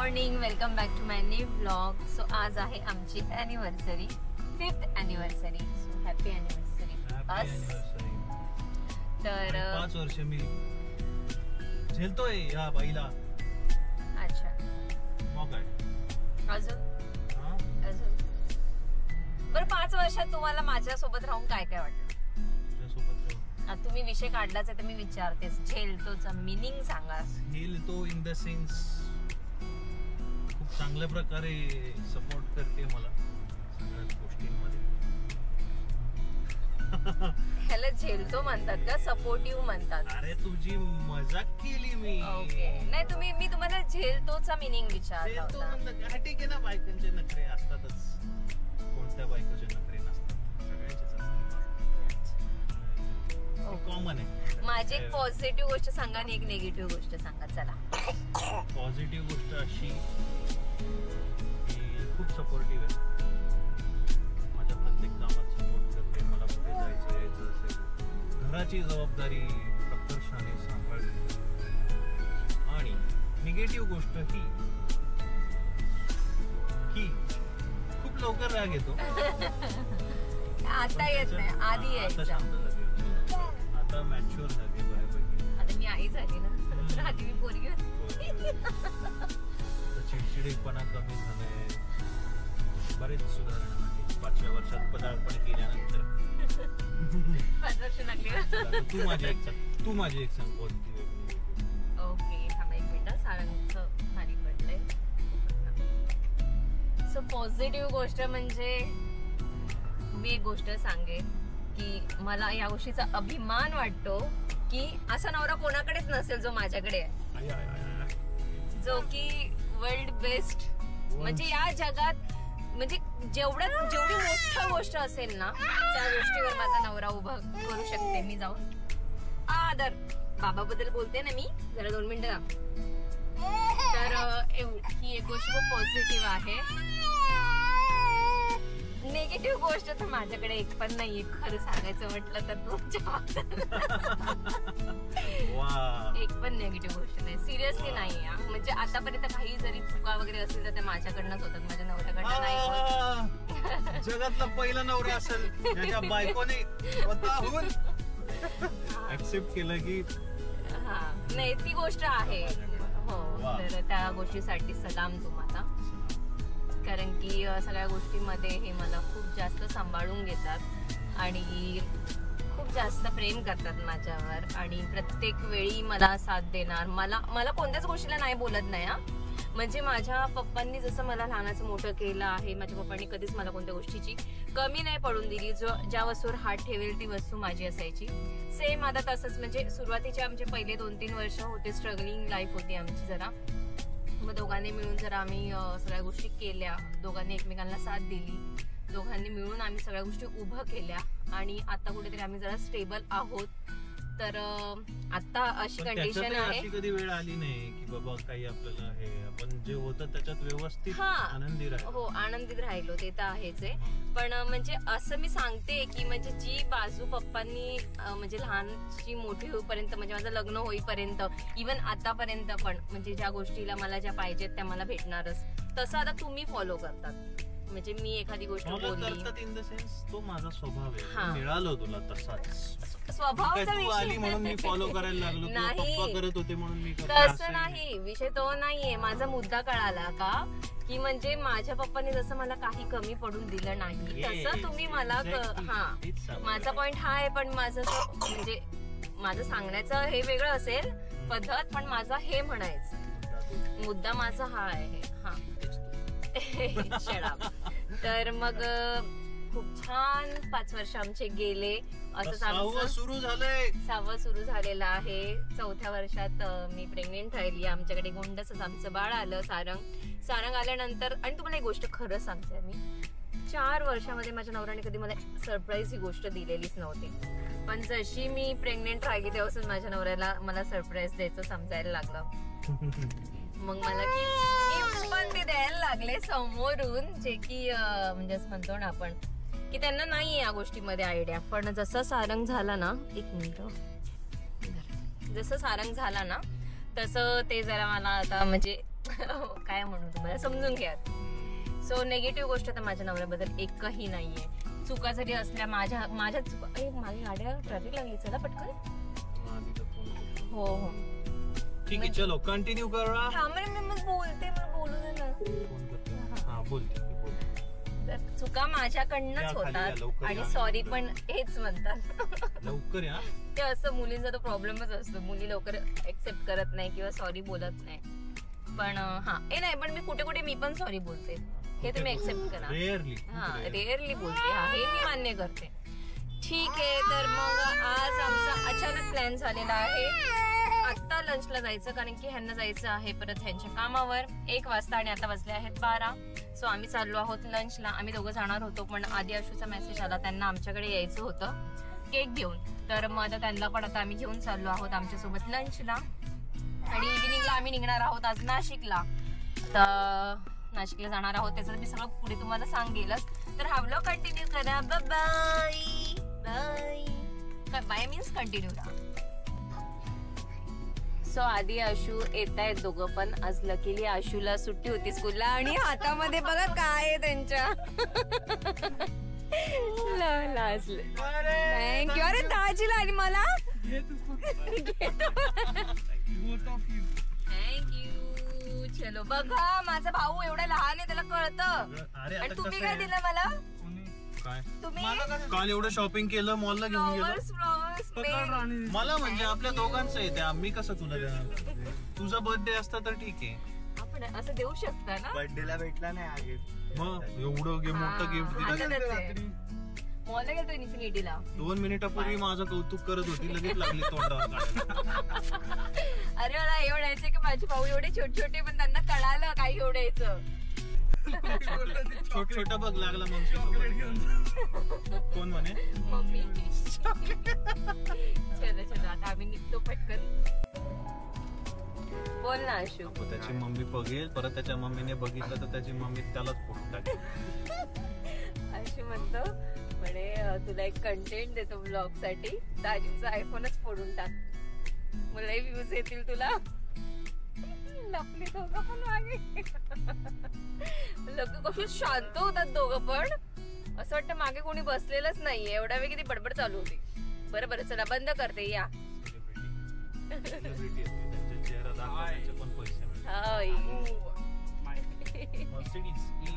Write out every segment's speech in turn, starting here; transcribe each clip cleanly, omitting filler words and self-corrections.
Morning, welcome back to my new vlog. So आज आहे आमची anniversary, 5th anniversary. So happy anniversary अस. तर 5 वर्ष मी झेलतोय या बाईला. अच्छा, मग काय अजून बरं 5 वर्षात तुम्हाला माझ्यासोबत राहून काय काय वाटतं? तुम्ही विषय काढलाच आहे तर मी विचारतेस. झेलतोचा मिनिंग सांगा. झेलतो इन द सेन्स खूप चांगल्या प्रकारे सपोर्ट करते मला सगळ्याच गोष्टींमध्ये. ह्याला झेलतो म्हणतात का सपोर्टिव्ह म्हणतात? अरे तुझी मजाक केली मी. ओके, नाही मी तुम्हाला झेलतोचा मिनिंग विचारला होता. ठीक आहे ना, बायकांचे नखरे असतातच. कोणत्या बायकोचे नखरे नसतात? सगळ्यांचेच असतात. कॉमन आहे. माझी एक पॉझिटिव्ह गोष्ट सांगा आणि एक निगेटिव्ह गोष्ट सांगा. चला, पॉझिटिव्ह गोष्ट अशी की खूप सपोर्टिव्ह आहे. माझ्या प्रत्येक कामात सपोर्ट करते. मला कुठे जायचं यायचं असेल, घराची जबाबदारी प्रकर्षाने सांभाळते. आणि निगेटिव्ह गोष्ट ही की खूप लवकर राग येतो. आता येत नाही, आधी यायचा. आता मॅच्युअर झाली बऱ्यापैकी. आता मी आई झाली ना, आधी मी पोरगी होती. चिडचिडेपणा कमी झालाय. बरेच सुधारणा आहे 5व्या वर्षात पदार्पण केल्यानंतर. 5 वर्ष लागली. तू माझी एक सांग पॉझिटिव्ह. ओके, थांबा एक मिनिट. सारंगचं खाली पडलंय. सो पॉझिटिव्ह गोष्ट म्हणजे मी एक गोष्ट सांगेन की मला या गोष्टीचा अभिमान वाटतो की असा नवरा कोणाकडेच नसेल जो माझ्याकडे आहे. जो की वर्ल्ड बेस्ट. म्हणजे या जगात म्हणजे जेवढी मोठी गोष्ट असेल ना, त्या गोष्टीवर माझा नवरा उभा करू शकते मी जाऊन. आदर बाबा बद्दल बोलते ना मी, जरा 2 मिनिटं. तर ही एक गोष्ट खूप पॉझिटिव्ह आहे. नेगेटिव्ह गोष्ट तर माझ्याकडे एक पण नाहीये खरं सांगायचं म्हटलं तर. तुमच्या एक पण नेगेटिव्ह गोष्ट नाही, सिरियसली नाही. म्हणजे आतापर्यंत काही जरी चुका वगैरे असतील तर त्या माझ्याकडनंच होतात, माझ्या नवऱ्याकडनं नाही होत. जगातला पहिला नवरा असेल ज्याच्या बायकोने स्वतःहून ऍक्सेप्ट केलं की हा, नाही ती गोष्ट आहे. हो, तर त्या गोष्टीसाठी सलाम तुम्हाला. कारण की सगळ्या गोष्टींमध्ये हे मला खूप जास्त सांभाळून घेतात आणि खूप जास्त प्रेम करतात माझ्यावर. आणि प्रत्येक वेळी मला साथ देणार. मला कोणत्याच गोष्टीला नाही बोलत नाही. म्हणजे माझ्या पप्पांनी जसं मला लहानाचं मोठं केलं आहे, माझ्या पप्पांनी कधीच मला कोणत्या गोष्टीची कमी नाही पडून दिली. ज्या वस्तूवर हात ठेवेल ती वस्तू माझी असायची. सेम आता तसंच. म्हणजे सुरुवातीचे आमचे पहिले 2-3 वर्ष होते, स्ट्रगलिंग लाईफ होती आमची जरा. मग दोघांनी मिळून जरा आम्ही सगळ्या गोष्टी केल्या. दोघांनी एकमेकांना साथ दिली. दोघांनी मिळून आम्ही सगळ्या गोष्टी उभं केल्या. आणि आता कुठेतरी आम्ही जरा स्टेबल आहोत. तर आता अशी कंडिशन आहे. अशी कधी वेळ आली नाही की बाबा काही आपल्याला हे आपण जे होतं त्याच्यात व्यवस्थित आनंदी राहिलो. हो, आनंदित राहिलो ते तर आहेच आहे. पण म्हणजे असं मी सांगते की म्हणजे जी बाजू पप्पांनी म्हणजे लहानची मोठी होईपर्यंत, म्हणजे माझं लग्न होईपर्यंत, इव्हन आतापर्यंत पण, म्हणजे ज्या गोष्टीला मला ज्या पाहिजेत त्या मला भेटणारच, तसं आता तुम्ही फॉलो करतात. म्हणजे मी एखादी गोष्ट बोलली इन द सेन्स तो माझा स्वभाव आहे. मिळालो तुला तसाच स्वभावाचा विषय म्हणून मी फॉलो करायला लागलो. नाही, पप्पा करत होते म्हणून मी तसं नाही. विषय तो नाहीये. माझा मुद्दा कळाला का की म्हणजे माझ्या पप्पांनी जसं मला काही कमी पडून दिलं नाही तसं तुम्ही मला. माझा पॉइंट हा आहे. पण माझं म्हणजे माझं सांगण्याचं हे वेगळं असेल पद्धत, पण माझा हे म्हणायचं मुद्दा माझा हा आहे. तर मग खूप छान 5 वर्ष आमचे गेले. असंच आमचं 6वं सुरू झालेलं आहे. 4थ्या वर्षात मी प्रेग्नेंट राहिली. आमच्याकडे गोंडसच आमचं बाळ आलं, सारंग आल्यानंतर. आणि तुम्हाला एक गोष्ट खरं सांगते, मी 4 वर्षामध्ये माझ्या नवऱ्याने कधी मला सरप्राईज ही गोष्ट दिलेलीच नव्हती. पण जशी मी प्रेग्नेंट राहिली तेव्हाच माझ्या नवऱ्याला मला सरप्राईज द्यायचं समजायला लागलं. मग मला गिफ्ट पण ते द्यायला लागले समोरून, जे की म्हणजे असं म्हणतो ना आपण की त्यांना नाही या गोष्टीमध्ये आयडिया. पण जसं सारंग झाला ना, एक मिनिट, जसं सारंग झाला ना तसं ते जरा मला आता म्हणजे काय म्हणू तुम्हाला समजून घ्या. सो नेगेटिव्ह गोष्ट तर माझ्या नवऱ्याबद्दल एकही नाहीये. चुका जरी असल्या माझ्या चुका. माझी गाडीला ट्रॅफिक लागली, चला पटकन. हो हो ठीक आहे, चलो कंटिन्यू करा. हा मी बोलते, मला बोलू दे ना. हा बोलते. तर चुका माझ्याकडनंच होतात आणि सॉरी पण हेच म्हणतात. लवकर या. ते असं मुलींचा तो प्रॉब्लेमच असतो, मुली लवकर एक्सेप्ट करत नाही किंवा सॉरी बोलत नाही. पण हा हे नाही, पण मी कुठे कुठे मी पण सॉरी बोलते, हे तुम्ही एक्सेप्ट करा. रेअरली बोलते, हा हे मी मान्य करते. ठीक आहे, तर मग आज आमचा अचानक प्लॅन झालेला आहे आत्ता लंचला जायचं, कारण की ह्यांना जायचं आहे परत ह्यांच्या कामावर 1 वाजता आणि आता वाजले आहेत 12. सो आम्ही चाललो आहोत लंचला. आम्ही दोघं जाणार होतो, पण आधी आशूचा मेसेज आला, त्यांना आमच्याकडे यायचं होतं केक घेऊन. तर मग आता त्यांना पण आता आम्ही घेऊन चाललो आहोत आमच्यासोबत लंचला. आणि इव्हिनिंगला आम्ही निघणार आहोत आज नाशिकला. तर नाशिकला जाणार आहोत, त्याचं मी सगळं पुढे तुम्हाला सांगेलच. तर हा व्लॉग कंटिन्यू करा. Bye bye. Bye means continue करा. सो आधी आशू येत आहेत दोघं पण. आज लकीली आशूला सुट्टी होती स्कूलला आणि हातामध्ये बघा काय आहे त्यांच्या. थँक्यू. अरे ताजीला आणि मला थँक्यू. चलो बघा, माझा भाऊ एवढा लहान आहे, त्याला कळतं. आणि तुम्ही काय दिलं मला? तुम्ही काल एवढं शॉपिंग केलं, मॉलला घेऊन गेलो. मला म्हणजे आपल्या दोघांचं आहे, त्या मी कसं तुला देणार? तुझा बर्थडे असता तर ठीक आहे, आपण असं देऊ शकता ना. बर्थडेला भेटला नाही मग एवढं मोठं गिफ्ट दिलं. मॉलला गेलतो इन्फिनिटीला. 2 मिनिटापूर्वी माझं कौतुक करत होती, लगेच लागली तोंडावर काढायला. अरे मला हे म्हणायचं की माझे भाऊ एवढे छोटे छोटे, पण त्यांना कळालं काही एवढ्याचं. छोट छोटा बघ लागला मग. कोण म्हणे? मम्मी. चलो आता आम्ही निघतो पटकन. बोल ना आशू. त्याची मम्मी बघेल, परत त्याच्या मम्मीने बघितलं तर त्याची मम्मी त्यालाच फोडून टाकेल. आशू म्हणतो म्हणे तुला एक कंटेंट देतो ब्लॉग साठी, दाजींचा आयफोनच फोडून टाक, मला व्ह्यूज येतील तुला. लपले दोघं पण मागे. लोक कशी शांत होतात दोघं पण, असं वाटतं मागे कोणी बसलेलंच नाहीये. एवढ्या वेळ किती बडबड चालू होती. बरं चला बंद करते या.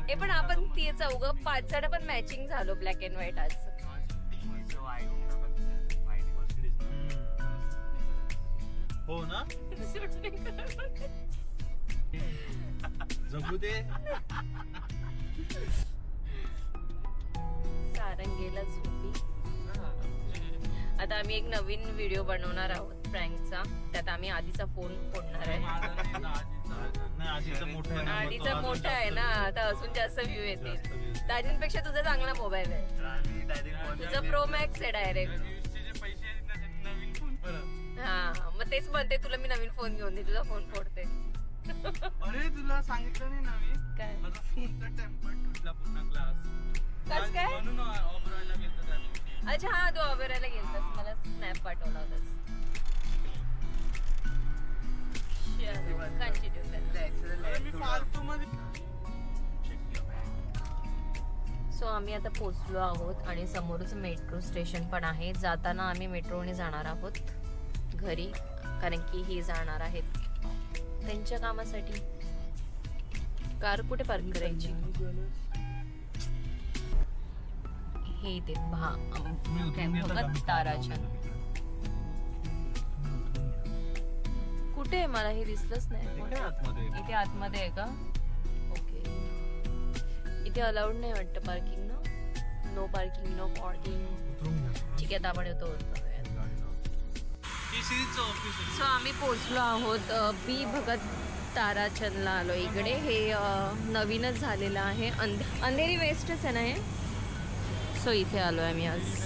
हे पण आपण ती चौघं 5 जण पण मॅचिंग झालो ब्लॅक अँड व्हाईट आज. हो ना, जगू दे. सारंगेला झोपी. आता आम्ही एक नवीन व्हिडिओ बनवणार आहोत प्रँकचा. त्यात आम्ही आधीचा फोन फोडणार आहे. आधीचा मोठा आहे ना, आता अजून जास्त व्ह्यू येतील. दाजींपेक्षा तुझा चांगला मोबाईल आहे, तुझा प्रो मॅक्स आहे डायरेक्ट. हा मग तेच म्हणते तुला मी नवीन फोन घेऊन दे, तुझा फोन फोडते. अरे तुला सांगितलं नाही नवीन काय? माझा फोनचा टेम्पर तुटला पूर्ण क्लास. कस काय? म्हणून ऑबरायला गेलतो त्याने. अच्छा हा, तू ऑबरायला गेलतास, मला स्नॅप पाठवला होतास. सो आम्ही आता पोहोचलो आहोत आणि समोरच मेट्रो स्टेशन पण आहे. जाताना आम्ही मेट्रोने जाणार आहोत घरी, कारण की ही जाणार आहेत त्यांच्या कामासाठी. कार कुठे पार्क करायची? हे इथे भगत ताराचंद. कुठे आहे? मला हे दिसलंच नाही. इथे आतमध्ये आहे का? ओके. इथे अलाउड नाही वाटतं पार्किंग ना. No parking, no parking. ठीक आहे, आता आपण येतो. सो आम्ही पोहोचलो आहोत बी भगत ताराचंदला आलो इकडे. हे नवीनच झालेलं आहे, अंधेरी वेस्टच आहे ना हे. सो इथे आलो आहे आम्ही आज.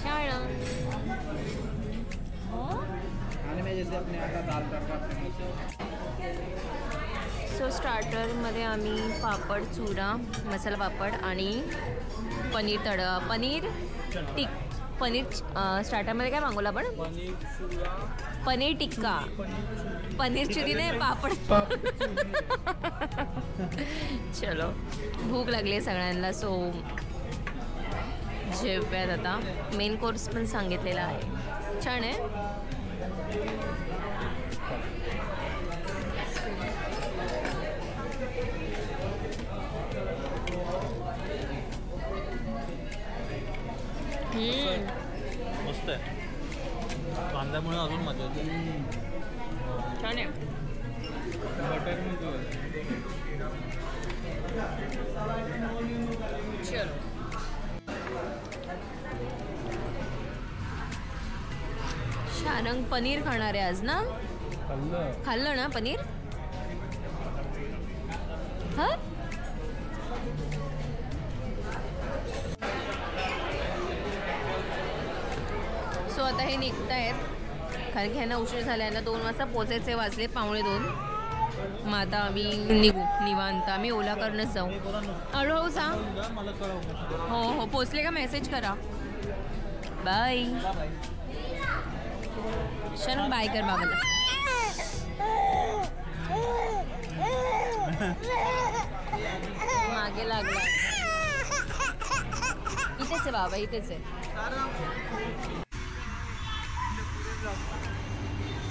शाळा सो स्टार्टरमध्ये आम्ही पापड, चुरा, मसाला पापड आणि पनीर स्टार्टरमध्ये काय मागवलं आपण? पनीर टिक्का, पनीर चिली नाही, पापड. चलो, भूक लागली सगळ्यांना. सो जेव्यात आता मेन कोर्स पण सांगितलेला आहे. छान आहे. मस्त आहे. कांद्यामुळे अजून मजा येते. छान आहे. बटर चलो. शारंग पनीर खाणार आहे आज ना? खाल्लं ना पनीर? हा. सो आता हे निघत आहेत कारण की ह्यांना उशीर झाला. यांना 2 वाजता पोचायचे, वाजले 1:45. मग आता आम्ही निघू निवांत. आम्ही ओला करूनच जाऊ. हळूहळू सांग. हो पोचले का मेसेज करा. बाय. शरण बाय कर बाबाला. मागे लागला. इथेच आहे बाबा, इथेच आहे.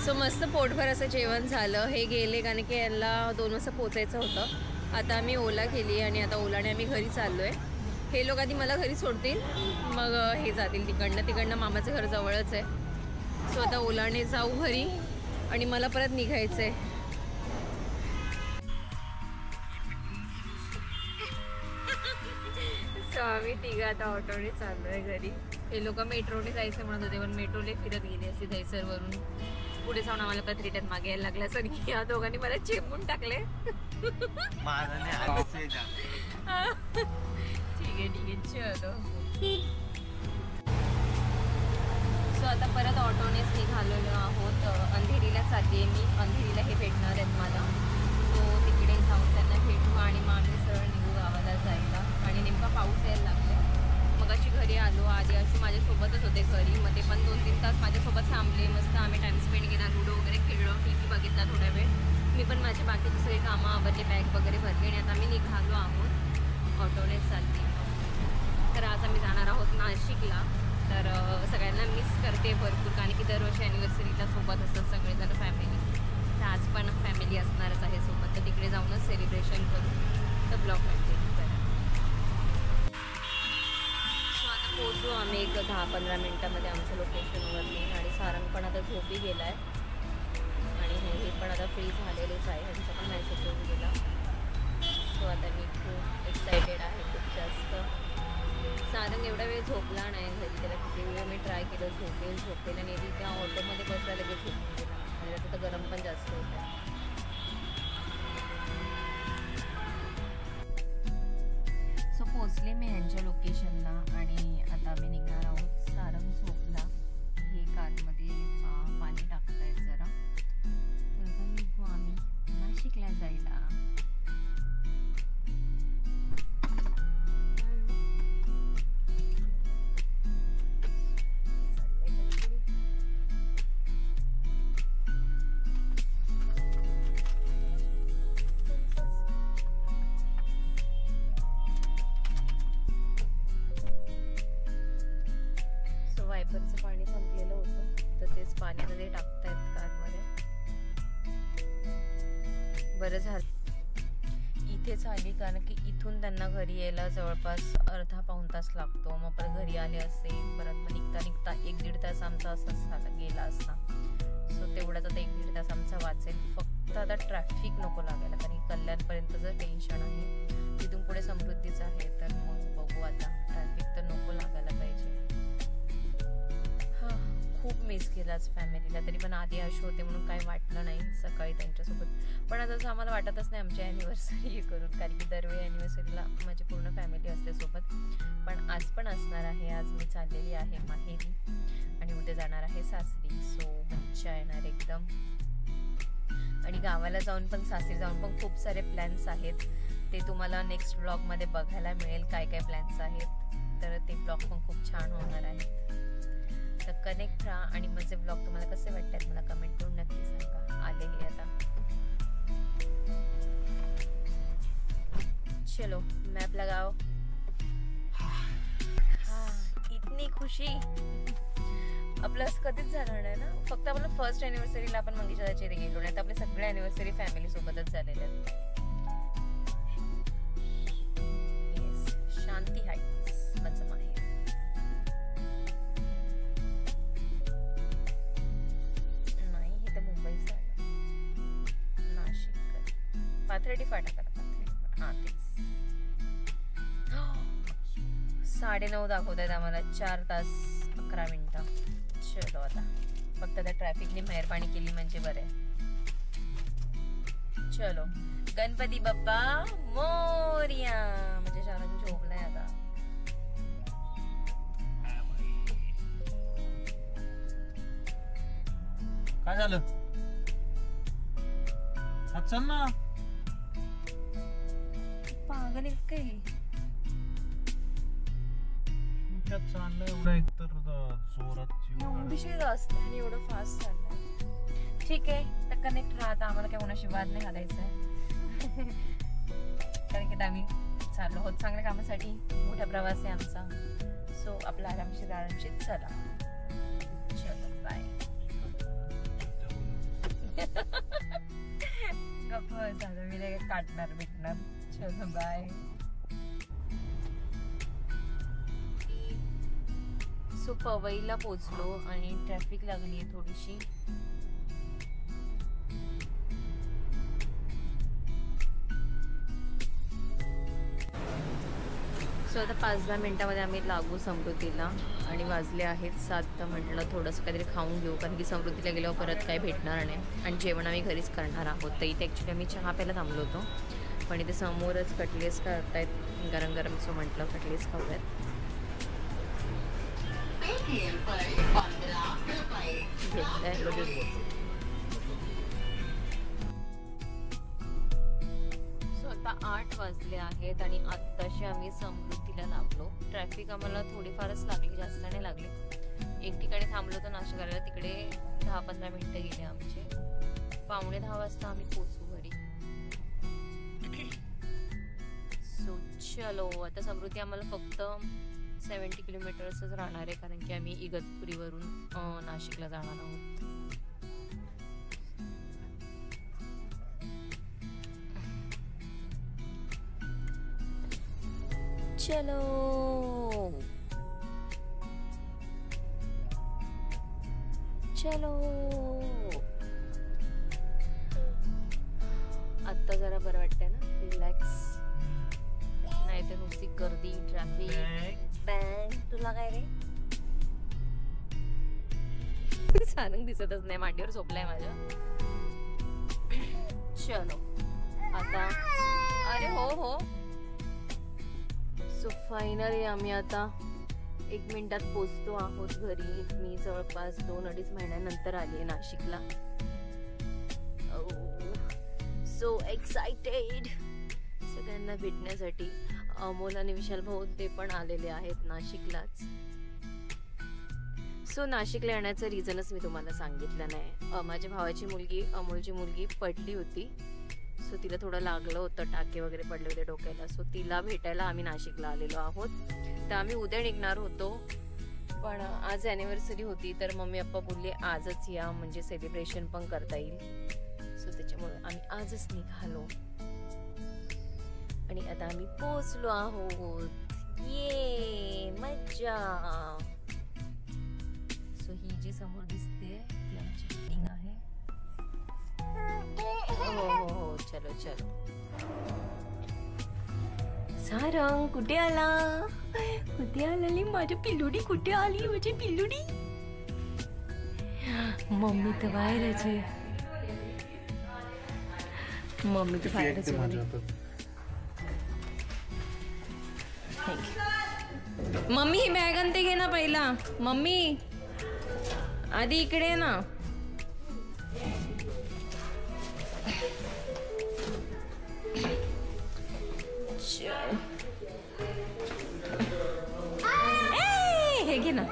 सो मस्त पोटभर असं जेवण झालं. हे गेले कारण की यांना 2 वाजता पोचायचं होतं. आता आम्ही ओला केली आणि आता ओलाने आम्ही घरी चाललो आहे. हे लोक आधी मला घरी सोडतील, मग हे जातील तिकडनं मामाचं घर जवळच आहे. सो आता ओलाने जाऊ घरी आणि मला परत निघायचं आहे. सो आम्ही तिघं आता ऑटोने चाललो आहे घरी. हे लोक मेट्रोने जायचं म्हणत होते, पण मेट्रोने फिरत गेले असते दहीसरवरून. पुढे जाऊन आम्हाला परत रिटर्न मागे यायला लागला. सर या दोघांनी मला चेपून टाकले. ठीक आहे चलो. सो आता परत ऑटोनेच निघालेलो आहोत. अंधेरीला चालली आहे मी. अंधेरीला हे भेटणार आहेत मला. सो तिकडे जाऊन त्यांना भेटू आणि मग आम्ही सरळ निघू गावाला जायला. आणि नेमका पाऊस यायला लागला. मग अशी घरी आलो. आधी अशी माझ्यासोबतच होते घरी. मग ते पण 2-3 तास माझ्यासोबत थांबले. मस्त आम्ही टाइम स्पेंड केला. लुडो वगैरे खेळलो, TV बघितला थोड्या वेळ. मी पण माझे बाकीचे सगळे कामं आवरले, बॅग वगैरे भरली आणि आता आम्ही निघालो आहोत. ऑटोनेच चालली. तर आज आम्ही जाणार आहोत नाशिकला. तर सगळ्यांना मिस करते भरपूर कारण की दरवर्षी ॲनिव्हर्सरीला सोबत असतात सगळेजण फॅमिली. तर आज पण फॅमिली असणारच आहे सोबत. तर तिकडे जाऊनच सेलिब्रेशन करू. तर ब्लॉग कंटिन्यू करा. सो आता पोहोचू आम्ही एक 10-15 मिनटामध्ये आमच्या लोकेशनवरती. आणि सारंग पण आता झोपी गेला आहे आणि हे पण आता फ्री झालेलेच आहे. ह्यांचा पण मेसेज येऊन गेला. सो आता मी खूप एक्सायटेड आहे, खूप जास्त. सारंग एवढा वेळ झोपला नाही घरी. त्याला किती वेळ मी ट्राय केलं झोपेल आणि त्या ऑटोमध्ये बसला लगेच झोपून गेला. आणि तिथं गरम पण जास्त होतं. सो पोचले मी ह्यांच्या लोकेशनला आणि आता आम्ही निघणार आहोत. सारंग झोपला. हे कारमध्ये पाणी टाकतायत जरा. तर आता निघू आम्ही नाशिकला जायला. वायपरचं पाणी संपलेलं होतं तर तेच पाण्यामध्ये टाकतायत कारमध्ये. बरं झालं इथेच आली कारण की इथून त्यांना घरी यायला जवळपास अर्धा-पाऊण तास लागतो. मग परत घरी आले असते परत मग निघता 1-1.5 तास आमचा असाच गेला असता. सो तेवढाच आता 1-1.5 तास आमचा वाचेल. फक्त आता ट्रॅफिक नको लागायला कारण की कल्याणपर्यंतचं टेन्शन आहे. तिथून पुढे समृद्धीच आहे. तर मग बघू आता. ट्रॅफिक तर नको लागायला पाहिजे. खूप मिस केलाच फॅमिलीला. तरी पण आधी अशी होते म्हणून काही वाटलं नाही सकाळी त्यांच्यासोबत. पण आता असं आम्हाला वाटतच नाही आमची ॲनिव्हर्सरी करून कारण की दरवेळी ॲनिव्हर्सरीला माझी पूर्ण फॅमिली असते सोबत. पण आज पण असणार आहे. आज मी चाललेली आहे माहेरी आणि उद्या जाणार आहे सासरी. सो मज्जा येणार एकदम. आणि गावाला जाऊन पण सासरी जाऊन पण खूप सारे प्लॅन्स आहेत. ते तुम्हाला नेक्स्ट ब्लॉगमध्ये बघायला मिळेल काय काय प्लॅन्स आहेत. तर ते ब्लॉग पण खूप छान होणार आहेत. तर कनेक्ट राहा आणि माझे ब्लॉग तुम्हाला कसे वाटतात मला कमेंट करून नक्की सांगा. आले हे आता. चलो मॅप लगाओ. इतनी खुशी आपलं कधीच झालं नाही ना. फक्त आपलं फर्स्ट अॅनिव्हर्सरीला आपण मंगेशा दादाच्या इथे गेलो नाही तर आपले सगळे अॅनिव्हर्सरी फॅमिली सोबतच झालेले आहेत. शांती हाईट्स माझं माहेर. नाही हे तर मुंबईचं आलं. नाशिक पाथर्डी फाटा करा. हा तेच 9:30 दाखवत आहेत आम्हाला. 4 तास 11 मिनिटं. चलो आता फक्त त्या ट्रॅफिकने मेहरबानी केली म्हणजे बरं आहे. चलो गणपती बाप्पा मोरया. म्हणजे शाळा झोपलाय आता. काय झालं? चल ना. पागल आहे काही. चाललंय एवढं एकतर जोरात एवढीशी असते आणि एवढं फास्ट चाललंय. ठीक आहे तर कनेक्ट राहता. आम्हाला काय कोणाशी वाद नाही घालायचा आहे. कारण की आम्ही चाललो होत चांगल्या कामासाठी. मोठा प्रवास आहे आमचा. सो आपला आरामशीर चला. चलो बाय. गप्प झालं मी नाही काटणार भेटणार. चलो बाय. सो पवईला पोचलो आणि ट्रॅफिक लागली आहे थोडीशी. सो आता 5-10 मिनिटामध्ये आम्ही लागू समृद्धीला. आणि वाजले आहेत 7. तर म्हटलं थोडंसं काहीतरी खाऊन घेऊ कारण की समृद्धीला गेल्यावर परत काही भेटणार नाही. आणि जेवण आम्ही घरीच करणार आहोत. तर इथे ॲक्च्युली आम्ही चहा प्यायला थांबलो होतो पण इथे समोरच कटलेस करतायत गरम गरम. सो म्हटलं कटलेस खाऊयात. सो आता 8 वाजले आहेत आणि आत्ताशी आम्ही समृद्धीला लागलो. ट्रॅफिक आम्हाला थोडीफारच लागली, जास्त नाही लागली. एक ठिकाणी थांबलो होतो नाश्ता करायला. तिकडे 10-15 मिनिटं गेले आमचे. 9:45 वाजता आम्ही पोचू घरी. सो चलो आता समृद्धी आम्हाला फक्त 70 किलोमीटर्सच राहणार आहे कारण की आम्ही इगतपुरीवरून नाशिकला जाणार आहोत. चलो चलो. आता जरा बरं वाटतंय ना. रिलॅक्स. नाही तर नुसती गर्दी ट्रॅफिक. तुला काय रे सारंग दिसतच नाही. मांडीवर झोपलाय माझ्या. चलो आता. अरे हो. सो फायनली आम्ही आता 1 मिनिटात पोचतो आहोत घरी. मी जवळपास 2-2.5 महिन्यानंतर आली आहे नाशिकला. सो एक्साइटेड सगळ्यांना भेटण्यासाठी. अमोल आणि विशाल भाऊ ते पण आलेले आहेत नाशिकलाच. सो नाशिकला येण्याचं रिझनच मी तुम्हाला सांगितलं नाही. माझ्या भावाची मुलगी अमोलची मुलगी पडली होती. सो तिला थोडं लागलं होतं. टाके वगैरे पडले होते डोक्याला. सो तिला भेटायला आम्ही नाशिकला आलेलो आहोत. तर आम्ही उद्या निघणार होतो पण आज ॲनिव्हर्सरी होती तर मम्मी पप्पा बोलले आजच या म्हणजे सेलिब्रेशन पण करता येईल. सो त्याच्यामुळे आम्ही आजच निघालो आणि आता आम्ही पोचलो आहोत. ये मज्जा. सो ही जी समोर दिसते ती आमची बिल्डिंग आहे. हो चलो चलो. सारंग कुठे आला? कुठे आली माझी पिल्लुडी? कुठे आली माझी पिल्लुडी? मम्मी तर बाहेरच आहे. मम्मी तर बाहेरच आहे. मम्मी ही बॅग आणते घे ना पहिला. मम्मी आधी इकडे ना. हे घे ना.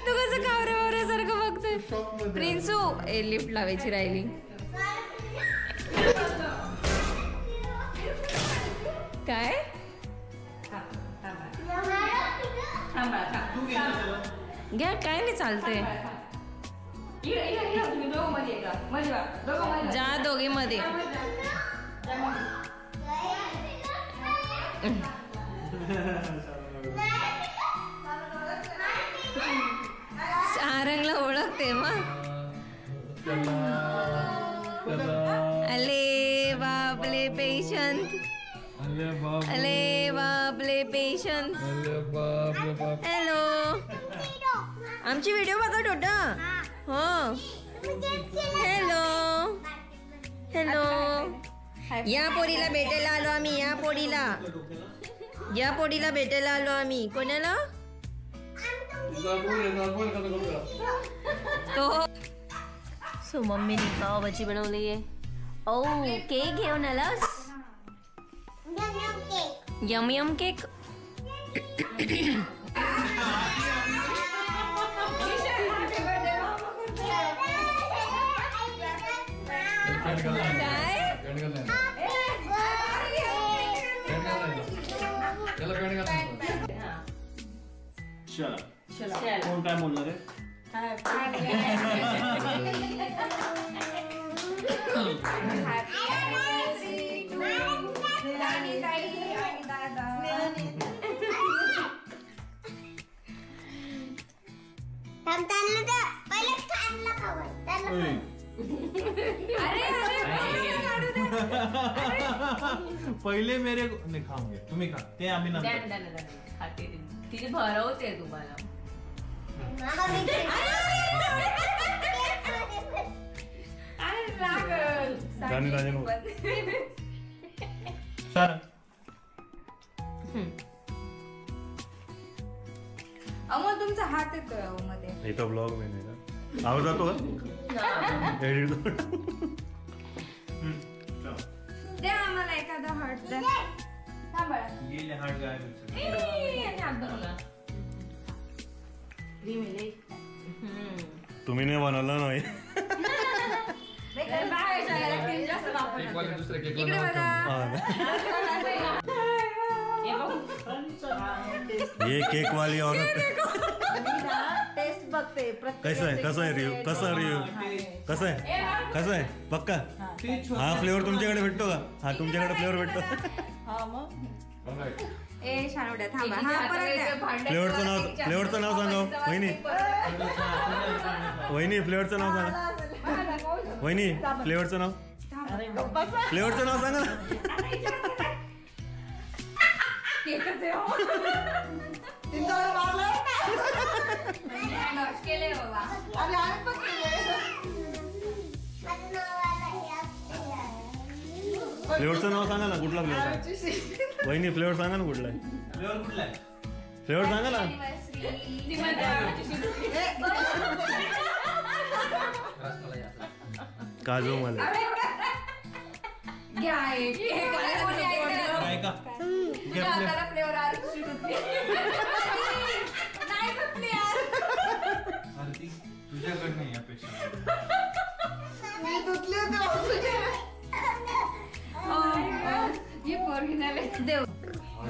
तू कसं कावऱ्यासारखं बघतोय प्रिन्सू. लिफ्ट लावायची राहिली. काय घ्या, काय नाही चालतंय. जा दोघे मध्ये. सारंगला ओळखते मग. अले बापले पेशंट. अले बापले पेशंट. हॅलो. आमची व्हिडिओ बघत होता. हो. Hello hello. या पोरीला भेटायला आलो आम्ही. या पोरीला भेटायला आलो आम्ही. कोणाला? तो. सो मम्मीने पावभाजी बनवली आहे. ओ केक घेऊन आलास? Yum yum cake. कोण काय बोलणार आहे? पहिले मेरे नाही खाऊंगे. तुम्ही खा. ते आम्ही खाते. तिथे भरवते तुम्हाला. अमोल तुमचा हात येतोय मध्ये. इथं ब्लॉग मी नाही का आवाज जातो एडिट. द्या आम्हाला एखादा हार्ट द्या. गेले हार्ट गायब. तुम्ही नाही बनवलं नाही. ये केक वाली औरत. कैसा है रिव्ह्यू? कसा आहे पक्का? हा फ्लेवर तुमच्याकडे भेटतो का? हा तुमच्याकडे फ्लेवर भेटतो. फ्लेवरचं नाव सांगा वहिनी. वहिनी फ्लेवरचं नाव सांगा. वहिनी फ्लेवरचं नाव सांगा ना. फ्लेवरचं नाव सांगा ना. कुठला फ्लेवर? वहिनी फ्लेवर सांगा ना. कुठला आहे फ्लेवर सांगा ना. काजू मध्ये तुझ्याकडनं यापेक्षा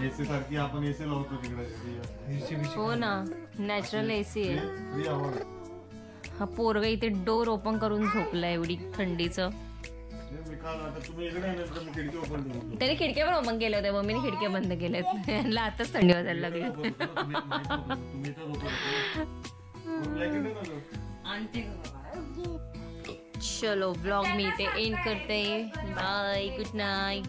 एसी सारखी आपण एसी लावतो तिकडे. हो ना. नॅचरल एसी आहे. हा पोरगा इथे डोर ओपन करून झोपला एवढी थंडीचं. त्याने खिडक्या पण ओपन केल्या होत्या. मम्मीने खिडक्या बंद केल्यात. यांना आताच थंडी वाजायला लागली. चलो ब्लॉग मी इथे एंड करते. बाय. Good night.